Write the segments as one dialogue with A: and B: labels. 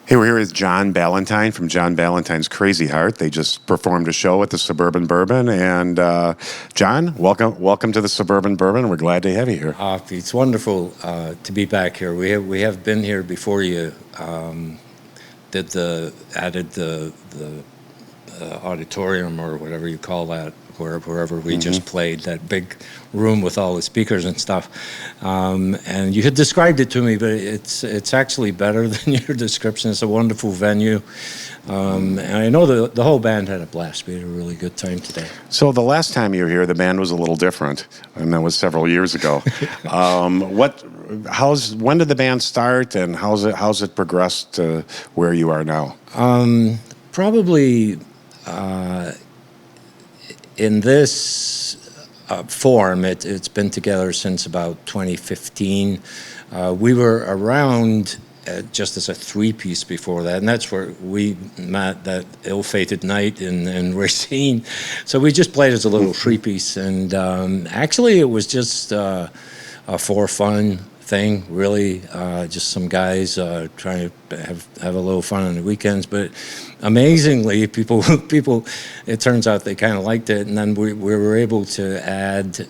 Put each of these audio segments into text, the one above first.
A: Hey, we're here with John Ballantyne from John Ballantyne's Crazy Heart. They just performed a show at the Suburban Bourbon, and John, welcome to the Suburban Bourbon. We're glad to have you here.
B: It's wonderful to be back here. We have been here before you added the auditorium or whatever you call that, wherever we just played, that big room with all the speakers and stuff. And you had described it to me, but it's actually better than your description. It's a wonderful venue. And I know the whole band had a blast. We had a really good time today.
A: So the last time you were here, the band was a little different, and that was several years ago. When did the band start, and how's it progressed to where you are now?
B: Probably in this form, it's been together since about 2015. We were around just as a three-piece before that, and that's where we met that ill-fated night in Racine. So we just played as a little three-piece, and actually it was just for fun thing, really, just some guys trying to have a little fun on the weekends. But amazingly, people, it turns out they kind of liked it, and then we were able to add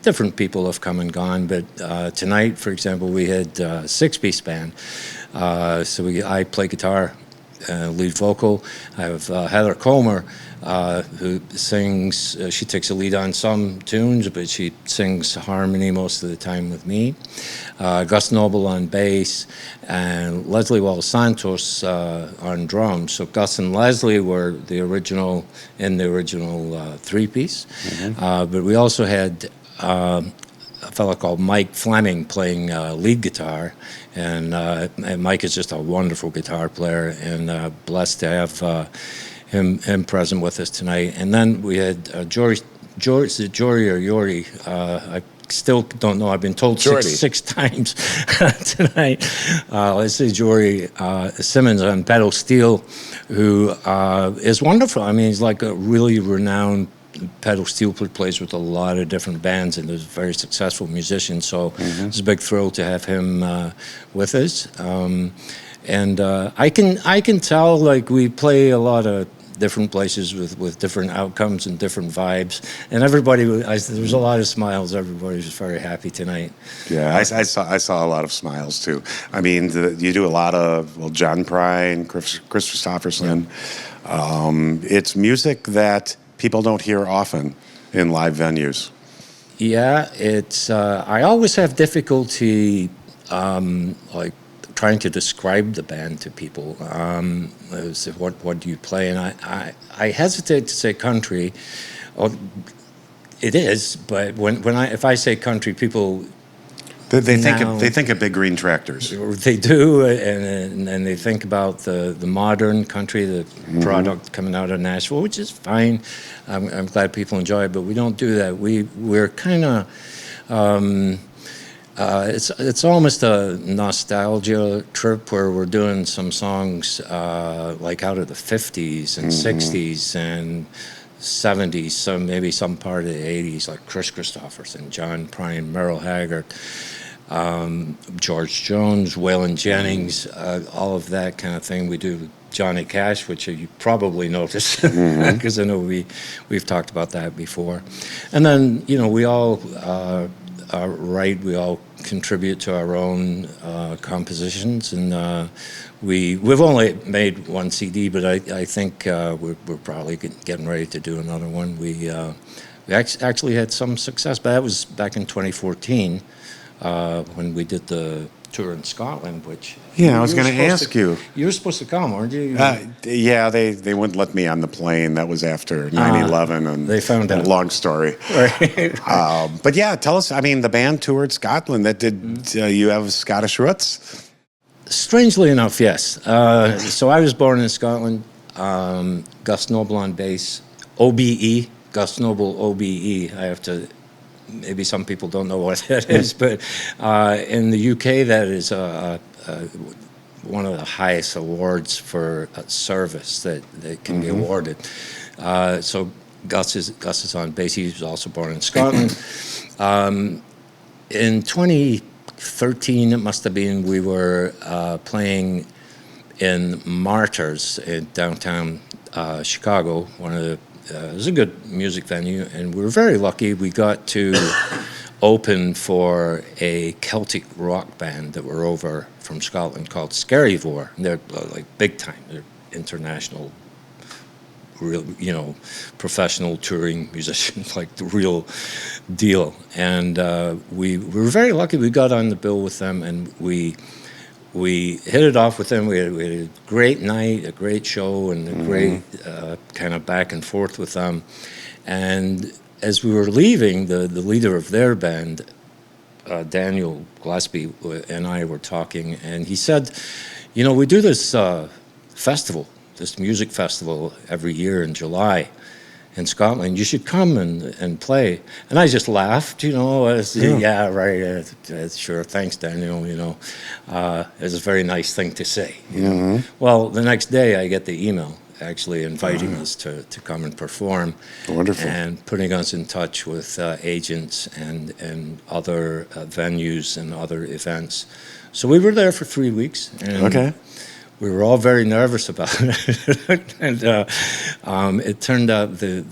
B: different people have come and gone. But tonight, for example, we had a six-piece band. I play guitar, lead vocal. I have Heather Comer, who sings. She takes a lead on some tunes, but she sings harmony most of the time with me. Gus Noble on bass, and Leslie Wallace Santos on drums. So Gus and Leslie were the original three-piece. But we also had a fellow called Mike Fleming playing lead guitar, and Mike is just a wonderful guitar player, and blessed to have him present with us tonight. And then we had Jory or Yori. I still don't know. I've been told six times tonight. Let's say Jory Simmons on pedal steel, who is wonderful. I mean, he's like a really renowned pedal steel player, plays with a lot of different bands, and is a very successful musician. So it's a big thrill to have him with us. And I can tell, like, we play a lot of different places with different outcomes and different vibes, and everybody, there was a lot of smiles. Everybody was very happy tonight.
A: Yeah, I saw a lot of smiles too. I mean, you do a lot of John Prine, Chris Christopherson. Yeah. It's music that people don't hear often in live venues.
B: Yeah, it's. I always have difficulty, like, trying to describe the band to people. What do you play? And I hesitate to say country. Or it is, but if I say country, people
A: they think of Big Green Tractors.
B: They do, and they think about the modern country, the product coming out of Nashville, which is fine. I'm glad people enjoy it, but we don't do that. We're kind of. It's almost a nostalgia trip where we're doing some songs like out of the 50s and 60s and 70s, so maybe some part of the 80s, like Chris Christopherson, John Prine, Merle Haggard, George Jones, Waylon Jennings, all of that kind of thing. We do Johnny Cash, which you probably noticed because I know we've talked about that before. And then, we all write, we all contribute to our own compositions, and we've only made one CD, but I think we're probably getting ready to do another one. We actually had some success, but that was back in 2014 when we did the tour in Scotland, which...
A: Yeah, I was going to ask you.
B: You were supposed to come, weren't you?
A: Yeah, they wouldn't let me on the plane. That was after 9/11, and
B: they found out.
A: Long story.
B: Right.
A: But yeah, tell us. I mean, the band toured Scotland. You have Scottish roots?
B: Strangely enough, yes. So I was born in Scotland. Gus Noble on bass, OBE, Gus Noble OBE. I have to. Maybe some people don't know what that is, but in the UK, that is one of the highest awards for service that can be awarded. So Gus is on bass. He was also born in Scotland. In 2013, it must have been, we were playing in Martyrs in downtown Chicago. It was a good music venue, and we were very lucky. We got to open for a Celtic rock band that were over from Scotland called Skerryvore. They're like big time. They're international, real, professional touring musicians, like the real deal. And we were very lucky. We got on the bill with them, and we hit it off with them. We had a great night, a great show, and a great kind of back and forth with them. And as we were leaving, the leader of their band, Daniel Gillespie, and I were talking, and he said, we do this festival, this music festival every year in July in Scotland. You should come and play. And I just laughed, I said, yeah, right, sure, thanks, Daniel, it's a very nice thing to say. Well, the next day I get the email actually inviting us to come and perform.
A: Wonderful.
B: And putting us in touch with agents and other venues and other events. So we were there for 3 weeks. And we were all very nervous about it. And it turned out the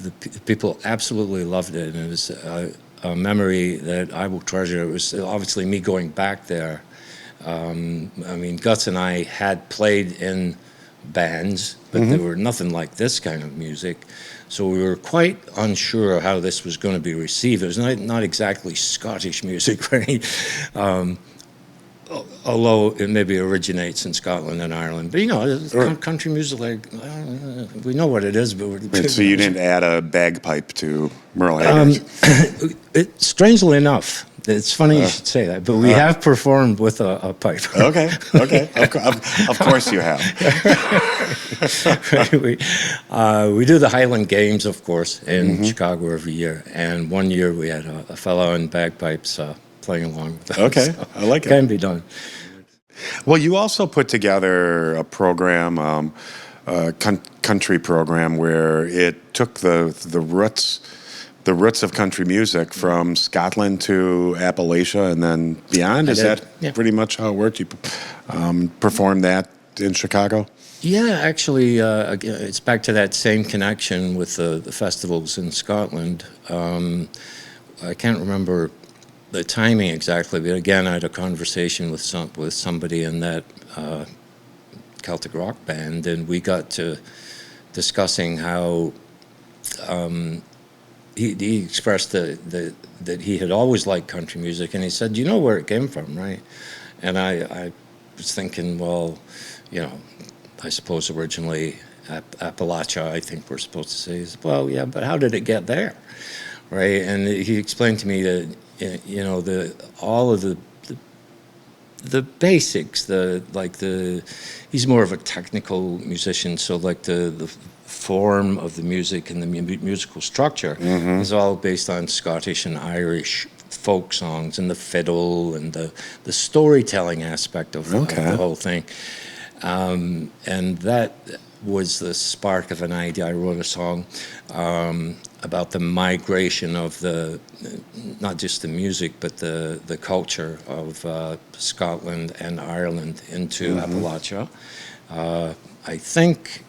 B: people absolutely loved it. And it was a memory that I will treasure. It was obviously me going back there. Guts and I had played in bands, but they were nothing like this kind of music. So we were quite unsure of how this was going to be received. It was not exactly Scottish music, right? Although it maybe originates in Scotland and Ireland. But, country music, we know what it is. But
A: so you didn't add a bagpipe to Merle Haggard?
B: Strangely enough, it's funny you should say that, but we have performed with a pipe.
A: Okay. Of course you have.
B: We do the Highland Games, of course, in Chicago every year. And one year we had a fellow in bagpipes playing along with us.
A: Okay,
B: So
A: I like it.
B: Can be done.
A: Well, you also put together a program, country program, where it took the roots of country music from Scotland to Appalachia and then beyond. Is that pretty much how it worked? You performed that in Chicago?
B: Yeah, actually, again, it's back to that same connection with the festivals in Scotland. I can't remember the timing exactly, but again, I had a conversation with somebody in that Celtic rock band, and we got to discussing how he expressed that he had always liked country music, and he said, "You know where it came from, right?" And I was thinking, well, I suppose originally Appalachia, I think we're supposed to say. Well, yeah, but how did it get there, right? And he explained to me that all of the basics, he's more of a technical musician, so like the form of the music and the musical structure is all based on Scottish and Irish folk songs and the fiddle and the storytelling aspect of the whole thing. And that was the spark of an idea. I wrote a song about the migration of not just the music, but the culture of Scotland and Ireland into Appalachia. I think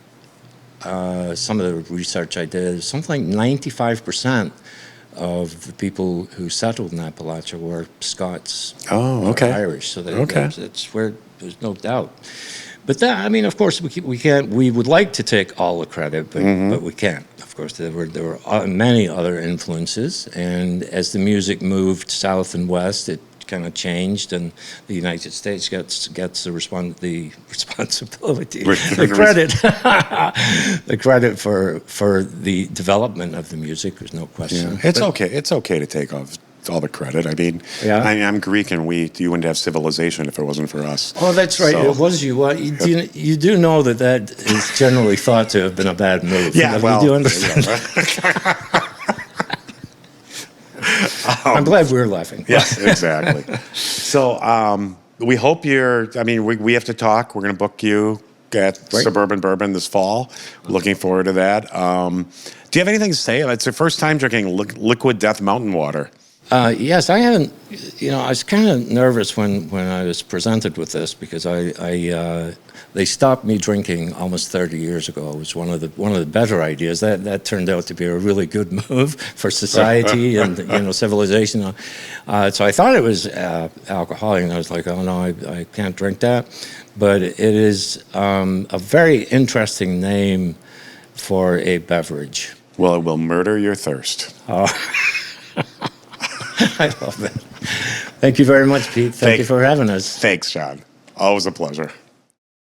B: some of the research I did, something like 95% of the people who settled in Appalachia were Scots or Irish. So that's where there's no doubt. But that, of course, we can't. We would like to take all the credit, but we can't. Of course, there were many other influences, and as the music moved south and west, it kind of changed, and the United States gets the responsibility, the credit for the development of the music. There's no question.
A: Yeah. It's okay to take all the credit. I'm Greek, and you wouldn't have civilization if it wasn't for us.
B: Oh, that's right. So, it was you. Well, you do know that is generally thought to have been a bad move.
A: Yeah,
B: you do understand. I'm glad we're laughing.
A: Yes, exactly. So we hope we have to talk. We're going to book you at Suburban Bourbon this fall. Looking forward to that. Do you have anything to say? It's your first time drinking liquid Death Mountain water.
B: Yes, I haven't. I was kind of nervous when I was presented with this because they stopped me drinking almost 30 years ago. It was one of the better ideas. That turned out to be a really good move for society and civilization. So I thought it was alcoholic, and I was like, oh no, I can't drink that. But it is a very interesting name for a beverage.
A: Well, it will murder your thirst.
B: Oh. I love that. Thank you very much, Pete. Thank you for having us.
A: Thanks, John. Always a pleasure.